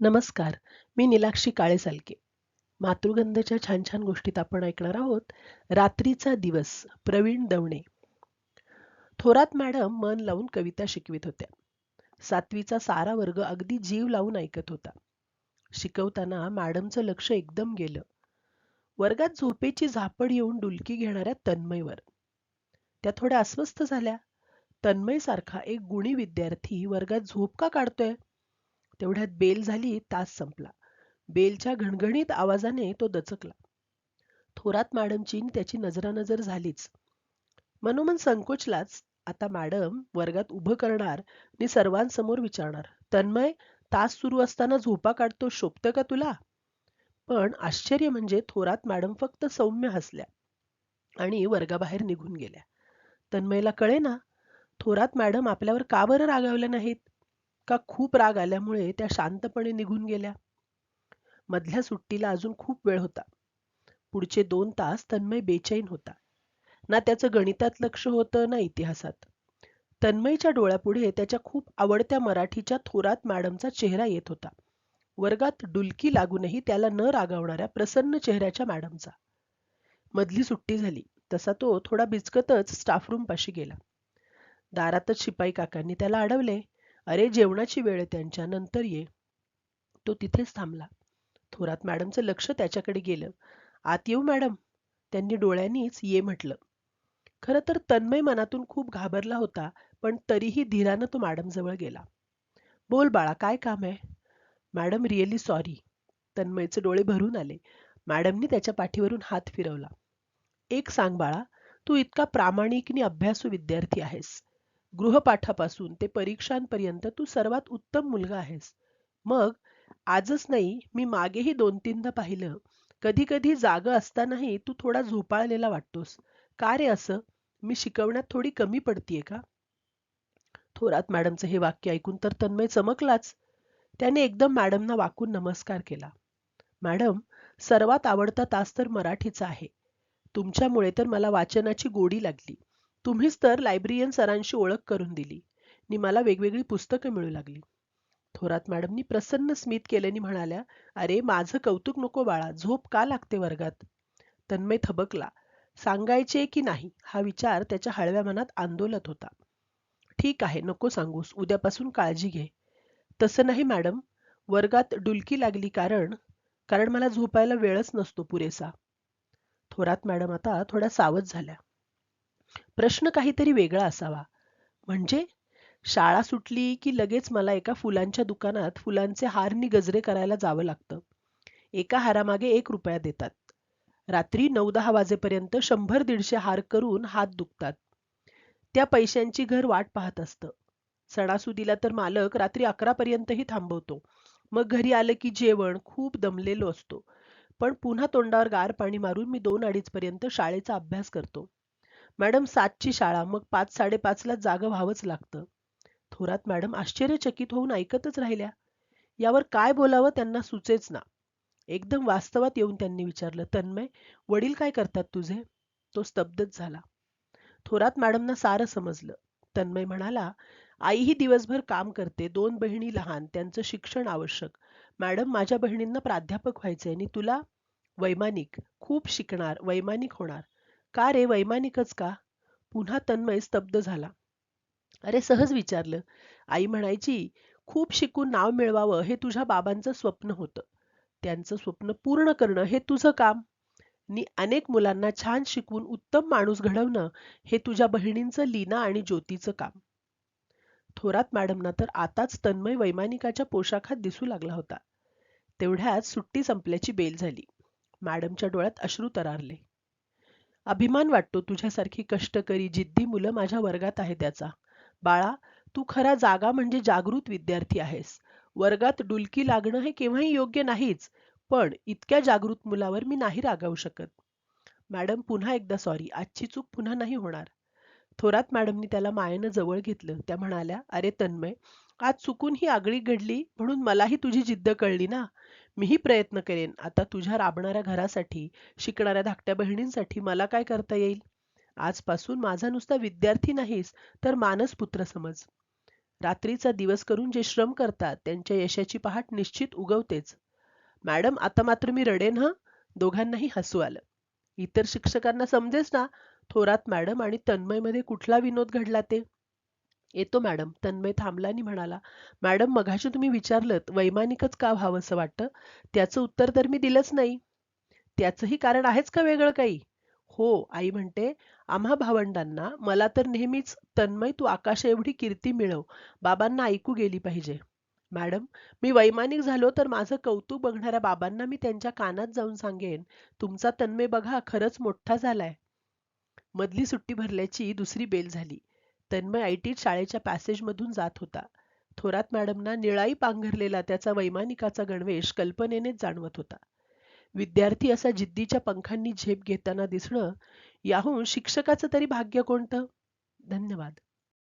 नमस्कार. मी नीलाक्षी काळेसालके. मातृगंधच्या छान छान गोष्टीत आपण ऐकणार आहोत. रात्रीचा दिवस. प्रवीण दवणे. थोरात मॅडम मन लावून कविता शिकवित होत्या. 7वीचा सारा वर्ग अगदी जीव लावून ऐकत होता. शिकवताना मॅडमचं लक्ष एकदम गेलं. वर्गात झोपेची झापड येऊन डुलकी घेणाऱ्या तन्मयवर. त्या थोड्या अस्वस्थ झाल्या. तन्मय सारखा एक गुणी विद्यार्थी वर्गात झोप का काढतोय? तेवढ्यात बेल झाली, तास संपला. बेलच्या घणघणीत आवाजाने तो दचकला. थोरात मॅडमची न त्याची नजरानजर झालीच. मनोमन संकोचलाच. आता मॅडम वर्गात उभं करणार आणि सर्वांसमोर विचारणार, तन्मय, तास सुरू असताना झोपा काढतो शोभतं का तुला? पण आश्चर्य म्हणजे थोरात मॅडम फक्त सौम्य हसल्या आणि वर्गाबाहेर निघून गेल्या. तन्मयला कळेना, थोरात मॅडम आपल्यावर का बरं रागावल्या नाहीत? का खूप राग आल्यामुळे त्या शांतपणे निघून गेल्या? मधल्या सुट्टीला अजून खूप वेळ होता. पुढचे 2 तास तन्मय बेचैन होता. ना त्याचं गणितात लक्ष होतं ना इतिहासात. तन्मयच्या डोळ्यापुढे त्याच्या खूप आवडत्या मराठीच्या थोरात मॅडमचा चेहरा येत होता. वर्गात डुलकी लागूनही त्याला न रागावणाऱ्या प्रसन्न चेहऱ्याच्या मॅडमचा. मधली सुट्टी झाली तसा तो थोडा बिचकतच स्टाफरूम पाशी गेला. दारातच शिपाई काकांनी त्याला अडवले. अरे, जेवणाची वेळ आहे, त्यांच्या नंतर ये. तो तिथेच थांबला. थोरात मॅडमचं लक्ष त्याच्याकडे गेलं. आत येऊ मॅडम? त्यांनी डोळ्यांनीच ये म्हटलं. खरं तर तन्मय मनातून खूप घाबरला होता, पण तरीही धीरानं तो मॅडम जवळ गेला. बोल बाळा, काय काम आहे? Madam, really sorry. तन्मयचे डोळे भरून आले. मॅडमनी त्याच्या पाठीवरून हात फिरवला. एक सांग बाळा, तू इतका प्रामाणिक आणि अभ्यासू विद्यार्थी आहेस. गृहपाठापासून ते परीक्षांपर्यंत तू सर्वात उत्तम मुलगा आहेस. मग आजच नाही, मी मागेही 2-3दा पाहिलं. कधी कधी जागं असतानाही तू थोडा झोपाळलेला वाटतोस. का रे असं? मी शिकवण्यात थोडी कमी पडतीये का? थोरात मॅडमचं हे वाक्य ऐकून तर तन्मय चमकलाच. त्याने एकदम मॅडमना वाकून नमस्कार केला. मॅडम, सर्वात आवडता तास तर मराठीचा आहे. तुमच्यामुळे तर मला वाचनाची गोडी लागली. तुम्हीच तर लायब्ररियन सरांशी ओळख करून दिली आणि मला वेगवेगळी पुस्तकं मिळू लागली. थोरात मॅडमनी प्रसन्न स्मित केल्याने म्हणाल्या, अरे, माझं कौतुक नको बाळा, झोप का लागते वर्गात? तन्मय थबकला. सांगायचे की नाही हा विचार त्याच्या हळव्या मनात आंदोलत होता. ठीक आहे, नको सांगूस, उद्यापासून काळजी घे. तसं नाही मॅडम, वर्गात डुलकी लागली कारण कारण मला झोपायला वेळच नसतो पुरेसा. थोरात मॅडम आता थोड्या सावध झाल्या. प्रश्न काहीतरी वेगळा असावा. म्हणजे? शाळा सुटली की लगेच मला एका फुलांच्या दुकानात फुलांचे हार नि गजरे करायला जावं लागतं. एका हारामागे 1 रुपया देतात. रात्री 9-10 वाजेपर्यंत 100-150 हार करून हात दुखतात. त्या पैशांची घर वाट पाहत असतं. सणासुदीला तर मालक रात्री 11 पर्यंतही थांबवतो. मग घरी आलं की जेवण, खूप दमलेलो असतो. पण पुन्हा तोंडावर गार पाणी मारून मी 2-2:30 पर्यंत शाळेचा अभ्यास करतो. मॅडम, 7ची शाळा, मग 5-5:30ला जागं व्हावंच लागतं. थोरात मॅडम आश्चर्यचकित होऊन ऐकतच राहिल्या. यावर काय बोलावं त्यांना सुचेच ना. एकदम वास्तवात येऊन त्यांनी विचारलं, तन्मय, वडील काय करतात तुझे? तो स्तब्धच झाला. थोरात मॅडमना सारं समजलं. तन्मय म्हणाला, आई ही दिवसभर काम करते, 2 बहिणी लहान, त्यांचं शिक्षण आवश्यक. मॅडम, माझ्या बहिणींना प्राध्यापक व्हायचंय आणि तुला? वैमानिक. खूप शिकणार, वैमानिक होणार. का रे, वैमानिकच का? पुन्हा तन्मय स्तब्ध झाला. अरे, सहज विचारलं. आई म्हणायची, खूप शिकून नाव मिळवावं हे तुझ्या बाबांचं स्वप्न होतं. त्यांचं स्वप्न पूर्ण करणं हे तुझं काम. आणि अनेक मुलांना छान शिकवून उत्तम माणूस घडवणं हे तुझ्या बहिणींचं लीना आणि ज्योतीचं काम. थोरात मॅडमना तर आताच तन्मय वैमानिकाच्या पोशाखात दिसू लागला होता. तेवढ्यात सुट्टी संपल्याची बेल झाली. मॅडमच्या डोळ्यात अश्रू तरारले. अभिमान वाटतो तुझ्यासारखी कष्टकरी जिद्दी मुलं माझ्या वर्गात आहे त्याचा. बाळा, तू खरा जागा म्हणजे जागृत विद्यार्थी आहेस. वर्गात डुलकी लागणं हे केव्हाही योग्य नाहीच, पण इतक्या जागृत मुलावर मी नाही रागावू शकत. मॅडम, पुन्हा एकदा सॉरी. आजची चूक पुन्हा नाही होणार. थोरात मॅडमनी त्याला मायेनं जवळ घेतलं. त्या म्हणाल्या, अरे तन्मय, आज चुकून ही आगळी घडली म्हणून मलाही तुझी जिद्द कळली ना. मीही प्रयत्न करेन. आता तुझ्या राबणाऱ्या घरासाठी, शिकणाऱ्या धाकट्या बहिणींसाठी मला काय करता येईल? आजपासून माझा नुसता विद्यार्थी नाहीस, तर मानसपुत्र समज. रात्रीचा दिवस करून जे श्रम करतात त्यांच्या यशाची पहाट निश्चित उगवतेच. मॅडम, आता मात्र मी रडेन हं. दोघांनाही हसू आलं. इतर शिक्षकांना समजेच ना थोरात मॅडम आणि तन्मयमध्ये कुठला विनोद घडला ते. येतो मॅडम. तन्मय थांबला आणि म्हणाला, मॅडम मघाशी तुम्ही विचारलत वैमानिकच का व्हावंसं वाटतं? त्याचं उत्तर तर मी दिलंच नाही. त्याचंही कारण आहेच का वेगळं काही? हो, आई म्हणते, आम्हा भावंडांना मला तर नेहमीच तन्मय तू आकाशाएवढी कीर्ती मिळव, बाबांना ऐकू गेली पाहिजे. मॅडम, मी वैमानिक झालो तर माझं कौतुक बघणाऱ्या बाबांना मी त्यांच्या कानात जाऊन सांगेन, तुमचा तन्मय बघा खरंच मोठा झालाय. मधली सुट्टी भरल्याची दुसरी बेल झाली. तन्मय ऐटीत शाळेच्या पॅसेजमधून जात होता. थोरात मॅडमना निळाई पांघरलेला त्याचा वैमानिकाचा गणवेश कल्पनेनेच जाणवत होता. विद्यार्थी असा जिद्दीच्या पंखांनी झेप घेताना दिसणं, याहून शिक्षकाचं तरी भाग्य कोणतं? धन्यवाद.